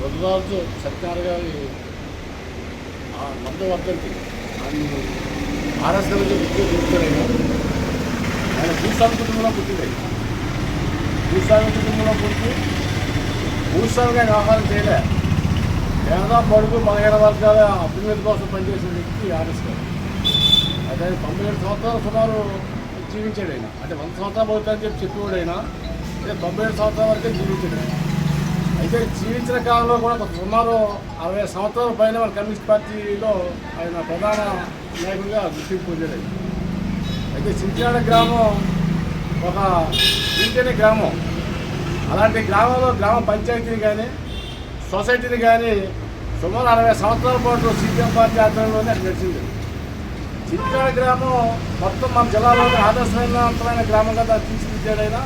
రుద్రరాజు సత్యనారాయణ గారి మందు వర్ధంతి ఆయన ఆర్ఎస్ గారి విద్య చూపుతారైనా ఆయన భూస్వామి కుటుంబంలో పుట్టింది. భూస్వామి కుటుంబంలో పుట్టి భూస్వామిగా వ్యవహారం చేయలే. పేద బడుగు బలహీన వర్గాల అభ్యున్నతి కోసం పనిచేసిన వ్యక్తి ఆర్ఎస్ గారు. అయితే 97 సంవత్సరాలు సుమారు జీవించాడు ఆయన. అంటే 100 సంవత్సరాలు అవుతాయని చెప్పేవాడు ఆయన. 97 సంవత్సరాల వరకే జీవించాడు. అయితే జీవించిన కాలంలో కూడా సుమారు 60 సంవత్సరాల పైన మన కమ్యూనిస్ట్ పార్టీలో ఆయన ప్రధాన నాయకుడిగా గుర్తింపు పొందాడు. అయితే చింతనాడ గ్రామం ఒక గిరిజన గ్రామం. అలాంటి గ్రామంలో గ్రామ పంచాయతీని కానీ సొసైటీని కానీ సుమారు 60 సంవత్సరాల పాటు సిపిఎం పార్టీ ఆధ్వర్యంలోనే అది నడిచింది. చింతనాడ గ్రామం మొత్తం మన జిల్లాలోని ఆదర్శవంతమైన గ్రామంగా తీర్చిదిద్దాడైనా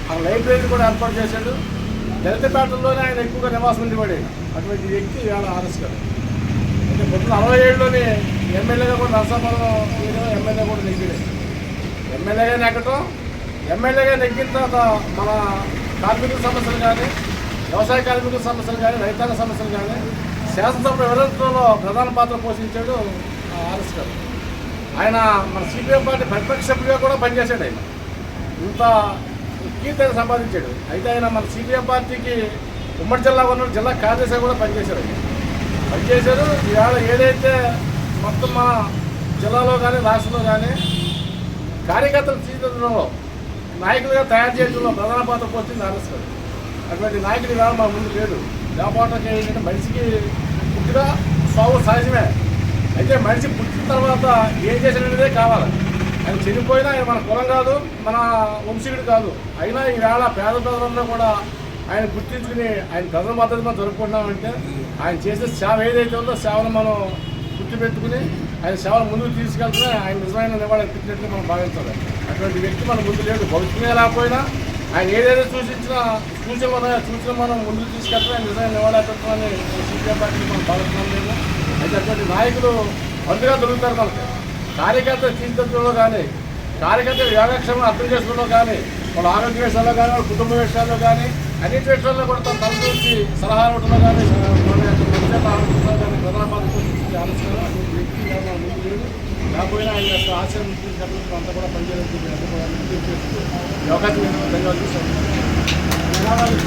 ఆ లైబ్రరీ కూడా ఏర్పాటు చేశాడు. దళితపేటల్లోనే ఆయన ఎక్కువగా నివాసం ఉండేవాడు. అటువంటి వ్యక్తి ఇవాళ ఆర్ఎస్ గారు. అయితే 1947లోనే ఎమ్మెల్యేగా కూడా నరసాపురం ఎమ్మెల్యే కూడా నెగ్గాడు. ఎమ్మెల్యేగా నెగ్గటం, ఎమ్మెల్యేగా నెగ్గిన తర్వాత మన కార్మికుల సమస్యలు కానీ వ్యవసాయ కార్మికుల సమస్యలు కానీ రైతాంగ సమస్యలు కానీ శాసనసభ వివరించడంలో ప్రధాన పాత్ర పోషించాడు ఆర్ఎస్ గారు. ఆయన మన సిపిఎం పార్టీ ప్రతిపక్ష సభ్యుడిగా కూడా పనిచేశాడు. ఆయన ఇంత కీర్తిని సంపాదించాడు. అయితే ఆయన మన సిపిఎం పార్టీకి ఉమ్మడి జిల్లా ఉన్న జిల్లా కార్యదర్శిగా కూడా పనిచేశారు. ఇవాళ ఏదైతే మొత్తం మన జిల్లాలో కానీ రాష్ట్రంలో కానీ కార్యకర్తలు తీర్చిదిద్దడంలో నాయకులుగా తయారు చేయడంలో ప్రధాన పాత్ర పోతుంది ఆర్ఎస్ గారు. అటువంటి నాయకులు ఇవాళ మా ముందు లేడు. వ్యాపారం ఏంటంటే మనిషికి పుట్టిగా సాగు సహజమే. అయితే మనిషి పుట్టిన తర్వాత ఏం చేసినదే కావాలి. ఆయన చనిపోయినా ఆయన మన కులం కాదు, మన వంశీకుడు కాదు. అయినా ఈవేళ పేద ప్రజలందరూ కూడా ఆయన గుర్తించుకుని ఆయన ప్రజల మద్దతు మనం జరుపుకుంటున్నామంటే ఆయన చేసే సేవ ఏదైతే ఉందో సేవను మనం గుర్తుపెట్టుకుని ఆయన సేవను ముందుకు తీసుకెళ్తే ఆయన నిజమైన నివాళి అర్పించినట్లు మనం భావించాలి. అటువంటి వ్యక్తి మన ముందు లేడు. భవిష్యత్తునే రాకపోయినా ఆయన ఏదైతే సూచనలు ఉన్నాయో సూచనలు మనం ముందుకు తీసుకెళ్తే ఆయన నిజమైన నివాళి అర్పించాలని సిపిఎం పార్టీకి మనం భావిస్తున్నాం లేదు. అయితే అటువంటి నాయకులు అందుగా దొరుకుతారు మనకి. కార్యకర్తలు తీర్చిదిద్దడంలో కానీ కార్యకర్తల యోగక్షేమం అర్థం చేసుకోవడంలో కానీ వాళ్ళ ఆరోగ్య విషయాల్లో కానీ వాళ్ళ కుటుంబ విషయాల్లో కానీ అన్నిటి విషయాల్లో కూడా తన నుంచి సలహా ఇవ్వడంలో కానీ మన యొక్క ప్రత్యేక ఆలోచనలో కానీ ప్రధాన పాత్ర పోషించే ఆలోచన అటువంటి వ్యక్తి ముందు లేదు. కాకపోయినా ఆయన యొక్క ఆశయం చెప్పడం అంతా కూడా పనిచేయడానికి అవకాశం ధన్యవాదాలు.